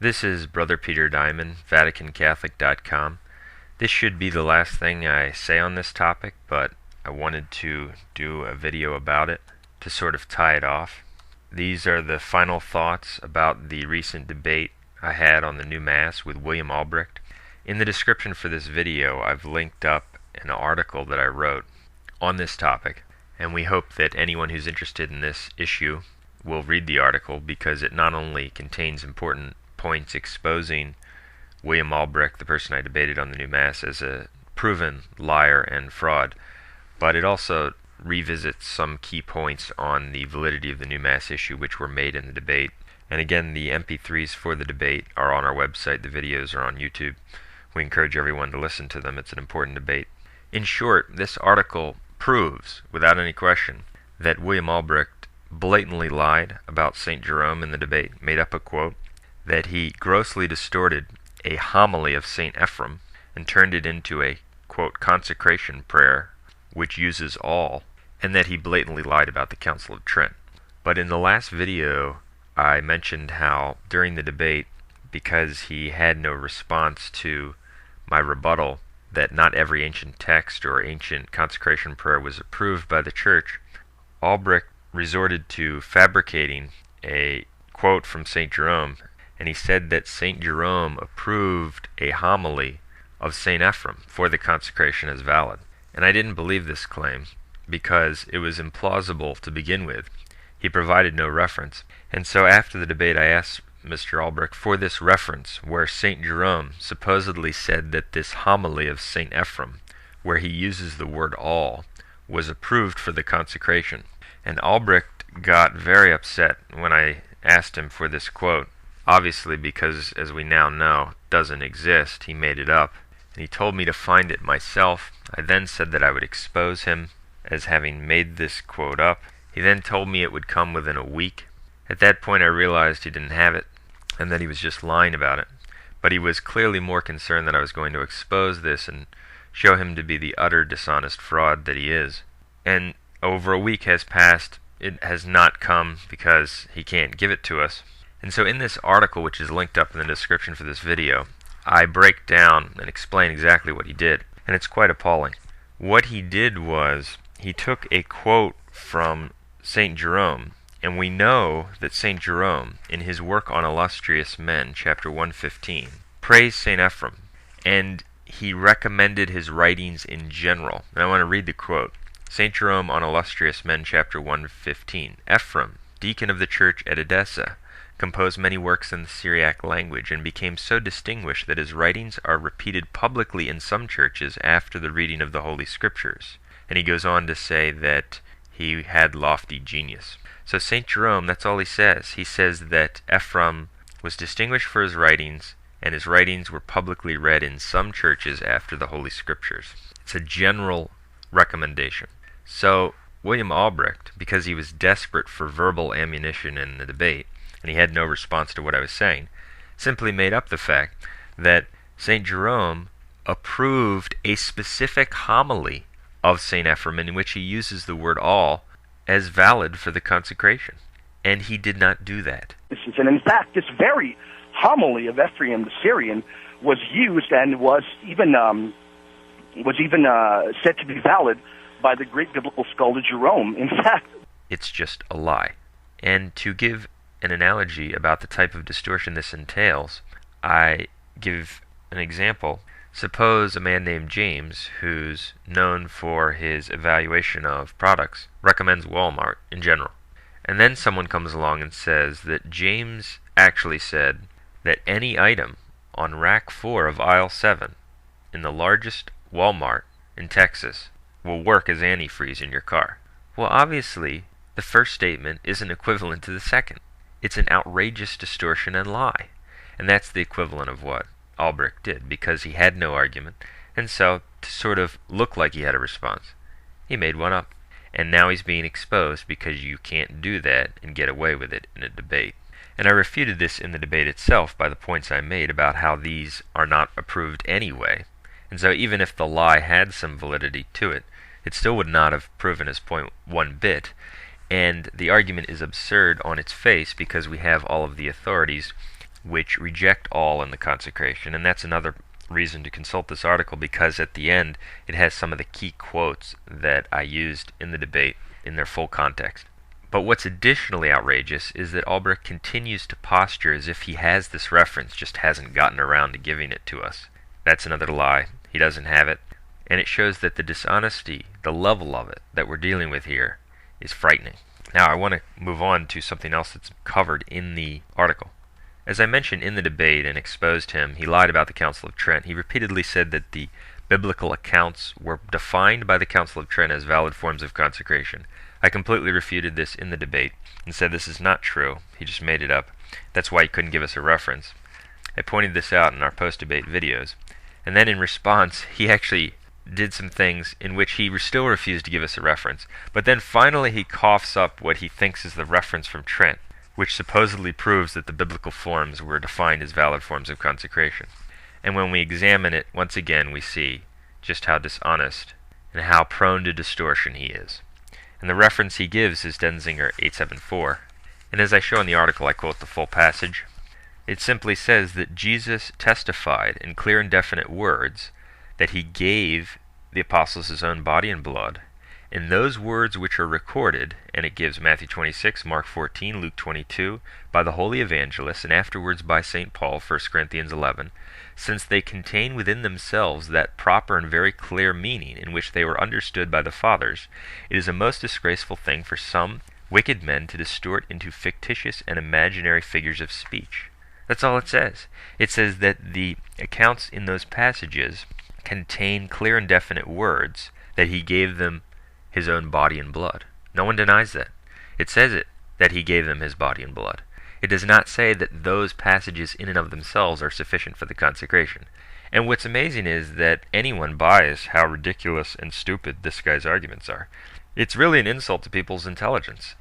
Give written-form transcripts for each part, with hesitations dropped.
This is Brother Peter Dimond, vaticancatholic.com. This should be the last thing I say on this topic, but I wanted to do a video about it to sort of tie it off. These are the final thoughts about the recent debate I had on the new Mass with William Albrecht. In the description for this video, I've linked up an article that I wrote on this topic, and we hope that anyone who's interested in this issue will read the article because it not only contains important points exposing William Albrecht, the person I debated on the new Mass, as a proven liar and fraud, but it also revisits some key points on the validity of the new Mass issue which were made in the debate. And again, the MP3s for the debate are on our website. The videos are on YouTube. We encourage everyone to listen to them. It's an important debate. In short, this article proves, without any question, that William Albrecht blatantly lied about St. Jerome in the debate, made up a quote, that he grossly distorted a homily of St. Ephrem and turned it into a, quote, consecration prayer, which uses all, and that he blatantly lied about the Council of Trent. But in the last video, I mentioned how during the debate, because he had no response to my rebuttal that not every ancient text or ancient consecration prayer was approved by the Church, Albrecht resorted to fabricating a quote from St. Jerome, and he said that St. Jerome approved a homily of St. Ephrem for the consecration as valid. And I didn't believe this claim because it was implausible to begin with. He provided no reference. And so after the debate I asked Mr. Albrecht for this reference where St. Jerome supposedly said that this homily of St. Ephrem, where he uses the word all, was approved for the consecration. And Albrecht got very upset when I asked him for this quote, obviously because, as we now know, it doesn't exist. He made it up. And he told me to find it myself. I then said that I would expose him as having made this quote up. He then told me it would come within a week. At that point I realized he didn't have it, and that he was just lying about it. But he was clearly more concerned that I was going to expose this and show him to be the utter dishonest fraud that he is. And over a week has passed. It has not come because he can't give it to us. And so in this article, which is linked up in the description for this video, I break down and explain exactly what he did. And it's quite appalling. What he did was, he took a quote from St. Jerome, and we know that St. Jerome, in his work on illustrious men, chapter 115, praised St. Ephrem, and he recommended his writings in general. And I want to read the quote. St. Jerome on illustrious men, chapter 115. Ephrem, deacon of the church at Edessa, composed many works in the Syriac language and became so distinguished that his writings are repeated publicly in some churches after the reading of the Holy Scriptures. And he goes on to say that he had lofty genius. So St. Jerome, that's all he says. He says that Ephrem was distinguished for his writings, and his writings were publicly read in some churches after the Holy Scriptures. It's a general recommendation. So William Albrecht, because he was desperate for verbal ammunition in the debate, and he had no response to what I was saying, simply made up the fact that St. Jerome approved a specific homily of St. Ephrem in which he uses the word all as valid for the consecration. And he did not do that. And in fact, this very homily of Ephrem the Syrian was used and was even said to be valid by the great biblical scholar Jerome. In fact, it's just a lie. And to give an analogy about the type of distortion this entails, I give an example. Suppose a man named James, who's known for his evaluation of products, recommends Walmart in general. And then someone comes along and says that James actually said that any item on rack 4 of aisle 7 in the largest Walmart in Texas will work as antifreeze in your car. Well, obviously, the first statement isn't equivalent to the second. It's an outrageous distortion and lie. And that's the equivalent of what Albrecht did, because he had no argument, and so, to sort of look like he had a response, he made one up. And now he's being exposed because you can't do that and get away with it in a debate. And I refuted this in the debate itself by the points I made about how these are not approved anyway. And so even if the lie had some validity to it, it still would not have proven his point one bit. And the argument is absurd on its face because we have all of the authorities which reject all in the consecration, and that's another reason to consult this article, because at the end it has some of the key quotes that I used in the debate in their full context. But what's additionally outrageous is that Albrecht continues to posture as if he has this reference, just hasn't gotten around to giving it to us. That's another lie. He doesn't have it. And it shows that the dishonesty, the level of it that we're dealing with here, is frightening. Now I want to move on to something else that's covered in the article. As I mentioned in the debate and exposed him, he lied about the Council of Trent. He repeatedly said that the biblical accounts were defined by the Council of Trent as valid forms of consecration. I completely refuted this in the debate and said this is not true. He just made it up. That's why he couldn't give us a reference. I pointed this out in our post-debate videos. And then in response, he actually did some things in which he still refused to give us a reference. But then finally he coughs up what he thinks is the reference from Trent, which supposedly proves that the biblical forms were defined as valid forms of consecration. And when we examine it, once again we see just how dishonest and how prone to distortion he is. And the reference he gives is Denzinger 874. And as I show in the article, I quote the full passage. It simply says that Jesus testified in clear and definite words that he gave the apostles his own body and blood, and those words which are recorded, and it gives Matthew 26, Mark 14, Luke 22, by the holy evangelists, and afterwards by St. Paul, 1 Corinthians 11, since they contain within themselves that proper and very clear meaning in which they were understood by the fathers, it is a most disgraceful thing for some wicked men to distort into fictitious and imaginary figures of speech. That's all it says. It says that the accounts in those passages contain clear and definite words that he gave them his own body and blood. No one denies that. It says it, that he gave them his body and blood. It does not say that those passages in and of themselves are sufficient for the consecration. And what's amazing is that anyone buys how ridiculous and stupid this guy's arguments are. It's really an insult to people's intelligence.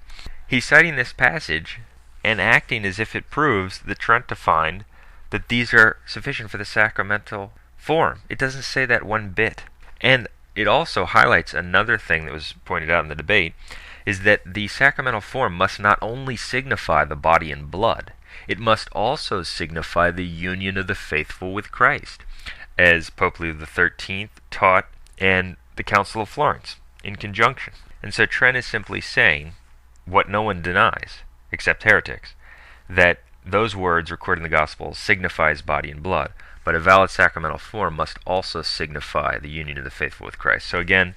He's citing this passage and acting as if it proves that Trent defined that these are sufficient for the sacramental form. It doesn't say that one bit. And it also highlights another thing that was pointed out in the debate, is that the sacramental form must not only signify the body and blood, it must also signify the union of the faithful with Christ, as Pope Leo XIII taught and the Council of Florence in conjunction. And so Trent is simply saying what no one denies, except heretics, that those words recorded in the Gospels signifies body and blood, but a valid sacramental form must also signify the union of the faithful with Christ. So again,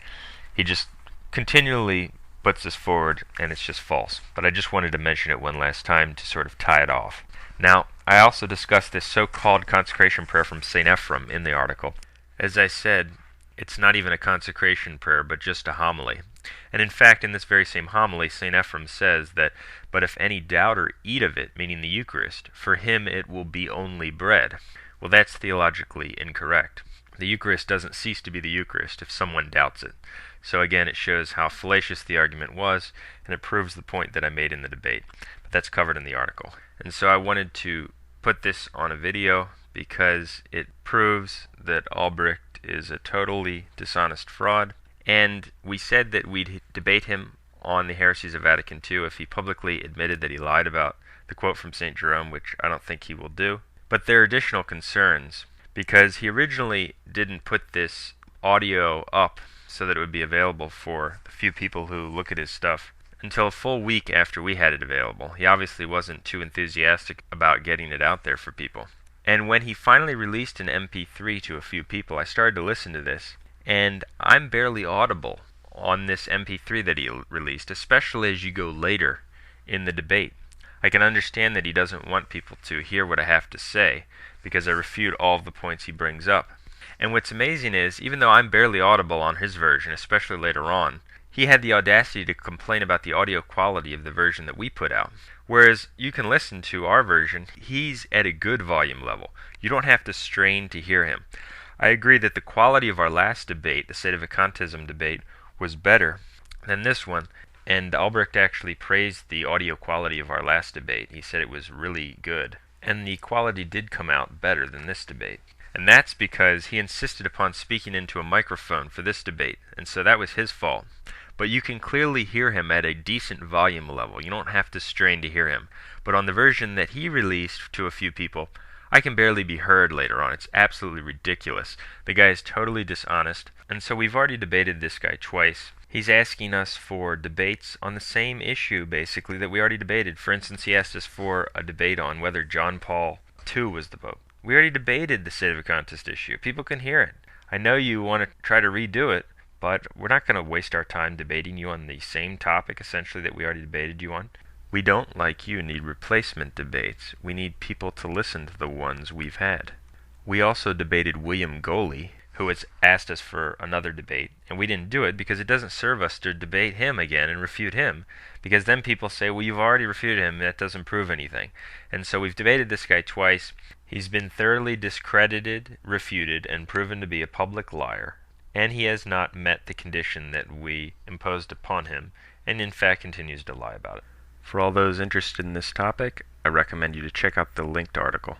he just continually puts this forward, and it's just false. But I just wanted to mention it one last time to sort of tie it off. Now, I also discussed this so-called consecration prayer from St. Ephrem in the article. As I said, it's not even a consecration prayer, but just a homily. And in fact, in this very same homily, St. Ephrem says that, "But if any doubter eat of it," meaning the Eucharist, "for him it will be only bread." Well, that's theologically incorrect. The Eucharist doesn't cease to be the Eucharist if someone doubts it. So again, it shows how fallacious the argument was, and it proves the point that I made in the debate. But that's covered in the article. And so I wanted to put this on a video because it proves that Albrecht is a totally dishonest fraud. And we said that we'd debate him on the heresies of Vatican II if he publicly admitted that he lied about the quote from St. Jerome, which I don't think he will do. But there are additional concerns, because he originally didn't put this audio up so that it would be available for the few people who look at his stuff until a full week after we had it available. He obviously wasn't too enthusiastic about getting it out there for people. And when he finally released an MP3 to a few people, I started to listen to this, and I'm barely audible on this MP3 that he released, especially as you go later in the debate. I can understand that he doesn't want people to hear what I have to say, because I refute all of the points he brings up. And what's amazing is, even though I'm barely audible on his version, especially later on, he had the audacity to complain about the audio quality of the version that we put out. Whereas you can listen to our version, he's at a good volume level. You don't have to strain to hear him. I agree that the quality of our last debate, the Sedevacantism debate, was better than this one, and Albrecht actually praised the audio quality of our last debate. He said it was really good. And the quality did come out better than this debate. And that's because he insisted upon speaking into a microphone for this debate, and so that was his fault. but you can clearly hear him at a decent volume level. You don't have to strain to hear him. But on the version that he released to a few people, I can barely be heard later on. It's absolutely ridiculous. The guy is totally dishonest, and so we've already debated this guy twice. He's asking us for debates on the same issue, basically, that we already debated. For instance, he asked us for a debate on whether John Paul II was the Pope. We already debated the state of a contest issue. People can hear it. I know you want to try to redo it, but we're not going to waste our time debating you on the same topic, essentially, that we already debated you on. We don't, like you, need replacement debates. We need people to listen to the ones we've had. We also debated William Goley, who has asked us for another debate, and we didn't do it because it doesn't serve us to debate him again and refute him, because then people say, well, you've already refuted him, that doesn't prove anything. And so we've debated this guy twice. He's been thoroughly discredited, refuted, and proven to be a public liar, and he has not met the condition that we imposed upon him, and in fact continues to lie about it. For all those interested in this topic, I recommend you to check out the linked article.